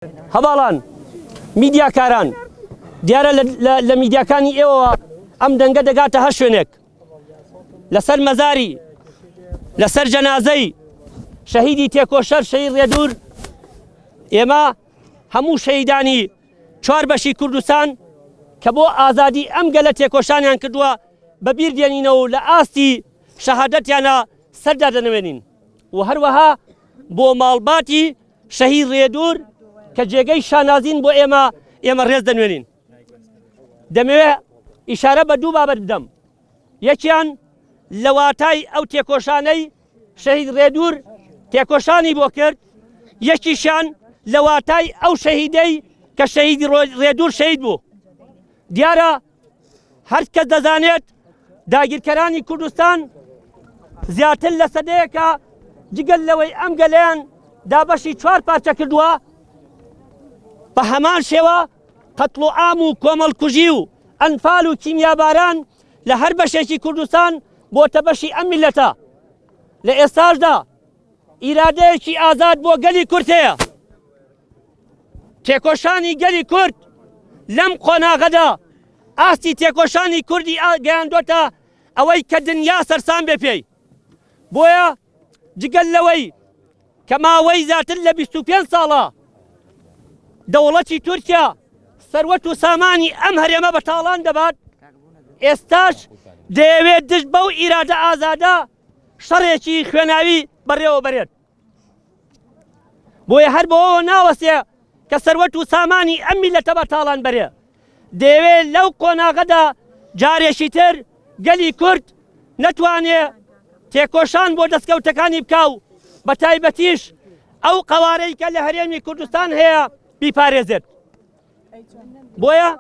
هەواڵان میدیاکاران دیارە لە میدیاکانی ئێوە ئەم دەنگە دەگاتە هەر شوێنێک لەسەر مەزاری لەسەر جەنازەی شەهیدی تێکۆشەر شەهید ڕێدوور ئێمە هەموو شەهیدانی چوار بەشی کوردستان کە بۆ ئازادی ئەم گەلە تێکۆشانیان کردووە بەبیر دێنینەوە لە ئاستی شەهادەتیانە سەردا دەنوێنین و هەروەها بۆ ماڵباتی شەهید ڕێدوور کە جێگەی شانازین بۆ ئێمە ڕێز دەنوێنین. دەمەوێت ئیشارە بە دوو بابەت بدەم. یەکیان لە واتای ئەو تێکۆشانەی شەهید ڕێدوور تێکۆشانی بۆ کرد، یەکیشان لە واتای ئەو شەهیدەی کە شەهیدی ڕێدوور شەهید بوو. دیارە هەر کەس دەزانێت داگیرکەرانی کوردستان زیاتر لە سەدەیەکە جگەل لەوەی ئەم گەلەیان دابەشی چوار پارچە کردووە، بە هەمان شێوە قەتڵ و عام و کۆمەڵکوژی و ئەنفال و کیمیاباران لە هەر بەشێکی کوردستان بۆتە بەشی ئەم میلەتە. لە ئێستاشدا ئیرادەیەکی ئازاد بۆ گەلی کورد هەیە. تێکۆشانی گەلی کورد لەم قۆناغەدا ئاستی تێکۆشانی کوردی گەیاندۆتە ئەوەی کە دنیا سەرسان بێ پێی. بۆیە جگەل لەوەی کە ماوەی زیاتر لە 25 ساڵە دەوڵەتی تورکیا سەروەت و سامانی ئەم هەرێمە بەتاڵان دەبات، ئێستاش دەیەوێت دشت بەو ئیرادە ئازادە شەڕێکی خوێناوی بەڕێوە بەرێت. بۆیە هەر بەوەوە ناوەسێ کە سەروەت و سامانی ئەم میلەتە بەتاڵان بەرێ. دەیەوێت لەو قۆناغەدا جارێکی تر گەلی کورد نەتوانێ تێکۆشان بۆ دەستکەوتەکانی بکاو، بە تایبەتیش ئەو قەوارەی کە لە هەرێمی کوردستان هەیە بیپارێزێت. بۆیە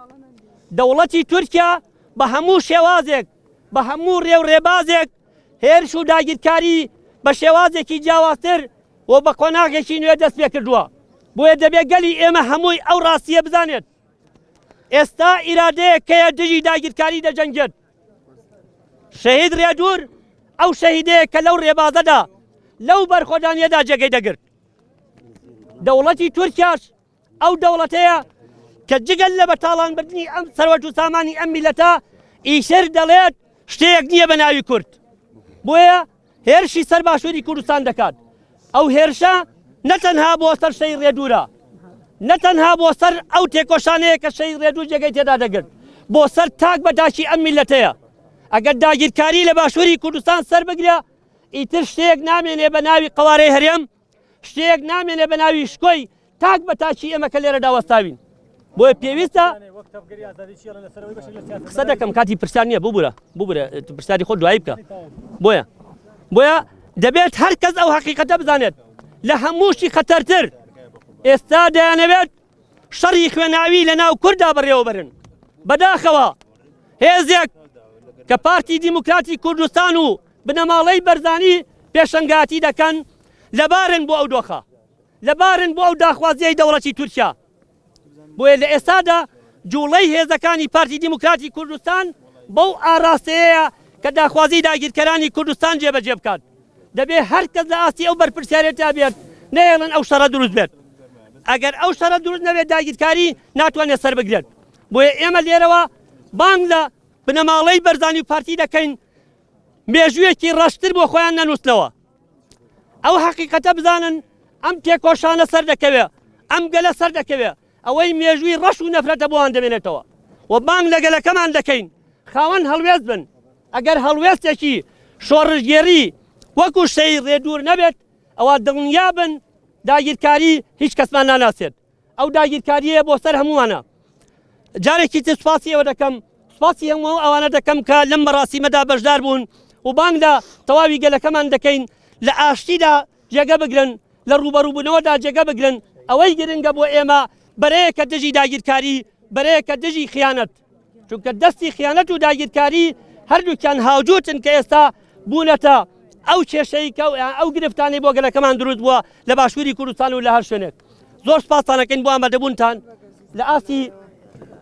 دەوڵەتی تورکیا بە هەموو شێوازێک بە هەموو ڕێو ڕێبازێک هێرش و داگیرکاری بە شێوازێکی جیاوازتر و بە قۆناغێکی نوێ دەست پێ کردووە. بۆیە دەبێت گەلی ئێمە هەمووی ئەو ڕاستیە بزانێت. ئێستا ئیرادەیەک کەیە دژی داگیرکاری دەجەنگێت. شەهید ڕێدوور ئەو شەهیدەیە کە لەو ڕێبازەدا لەو بەرخۆدانیەدا جێگەی دەگرت. دەوڵەتی تورکیاش ئەو دەوڵەتەیە کە جگەل لە بەتاڵانبردنی ئەم سەروەت و سامانی ئەم میلەتە ئیشر دەڵێت شتێک نییە بە ناوی کورد. بۆیە هێرشی سەر باشووری کوردستان دەکات. ئەو هێرشە نەتەنها بۆ سەر شەهید ڕێدوورە، نەتەنها بۆ سەر ئەو تێکۆشانەیە کە شەهید ڕێدوور جێگەی تێدا دەگرت، بۆ سەر تاک بەداشی ئەم میلەتەیە. ئەگەر داگیرکاری لە باشووری کوردستان سەر بگرە، ئیتر شتێک نامێنێ بە ناوی قەوارەی هەرێم، شتێک نامێنێ بە ناوی شکۆی تاک بە تاکی ئێمە کە لێرە داوەستاوین. بۆیە پێویستە قسە دەکەم، کاتی پرسیار نییە، ببوورە پرسیاری خۆ دوایی بکە. بۆیە دەبێت هەر کەس ئەو حەقیقەتە بزانێت لە هەمووشی خەتەرتر ئێستا دەیانەوێت شەڕی خوێناوی لە ناو کووردا بەڕێوە بەرن. بەداخەوە هێزێک کە پارتی دیموکراتی کوردستان و بنەماڵەی بەرزانی پێشەنگاتی دەکەن لەبارن بۆ ئەو دۆخە، لەبارن بۆ ئەو داخوازیەی دەوڵەتی تورکیا. بۆیە لە ئێستادا جوڵەی هێزەکانی پارتی دیموکراتی کوردستان بەو ئاراستەیەیە کە داخوازی داگیرکەرانی کوردستان جێبەجێ بکات. دەبێت هەر کەس لە ئاستی ئەو بەرپرسیارەتە بێت، نەیەڵن ئەو شەڕە دروست بێت. ئەگەر ئەو شەڕە دروست نەبێت داگیرکاری ناتوانێت سەر بگرێت. بۆیە ئێمە لێرەوە بانگ لە بنەماڵەی بەرزانی و پارتی دەکەین مێژوویەکی ڕەشتر بۆ خۆیان نەنووسنەوە. ئەو حەقیقەتە بزانن ئەم تێکۆشانە سەر دەکەوێت، ئەم گەلە سەر دەکەوێت، ئەوەی مێژووی ڕەش و نەفرەتە بۆیان دەمێنێتەوە. و بانگ لە گەلەکەمان دەکەین خاوەن هەڵوێست بن. ئەگەر هەڵوێستێکی شۆڕژگێری وەکو شەهید ڕێدوور نەبێت، ئەوە دڵنیا بن داگیرکاری هیچ کەسمان ناناسێت. ئەو داگیرکاریە بۆ سەر هەمووانە. جارێکی تر سوپاسی ئەوە دەکەم، سوپاسی هەموو ئەوانە دەکەم کە لەم مەراسیمەدا بەشدار بوون و بانگ لە تەواوی گەلەکەمان دەکەین لە ئاشتیدا جێگە بگرن، لە ڕوبەڕووبوونەوەدا جێگە بگرن. ئەوەی گرنگە بۆ ئێمە بەرەیەکە دژی داگیرکاری، بەرەیەکە دژی خیانەت. چونکە دەستی خیانەت و داگیرکاری هەردووکیان هاوجوتن کە ئێستا بوونەتە ئەو کێشەی کە ئەو گرفتانی بۆ گەلەکەمان دروست بووە لە باشووری کوردستان و لە هەر شوێنێک. زۆر سپاسانەکەین بۆ ئامادەبوونتان. لە ئاستی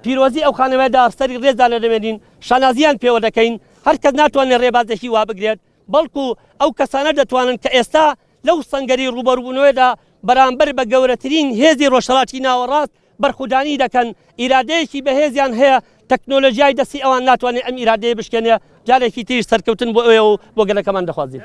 پیرۆزی ئەو خانەوەیەدا سەری ڕێزدا لەدەمێنین، شانازیان پێوە دەکەین. هەر کەس ناتوانێت ڕێبازێکی وا بگرێت، بەڵکو ئەو کەسانە دەتوانن کە ئێستا لەو سەنگەری ڕوبەڕووبوونەوەیدا بەرامبەر بە گەورەترین هێزی ڕۆژهەڵاتی ناوەڕاست بەرخودانی دەکەن ئیرادەیەکی بەهێزیان هەیە تەکنۆلۆژیای دەستی ئەوان ناتوانێت ئەم ئیرادەیە بشکێنێ جارێکی تریش سەرکەوتن بۆ ئەوێ و بۆ گەلەکەمان دەخوازیێت.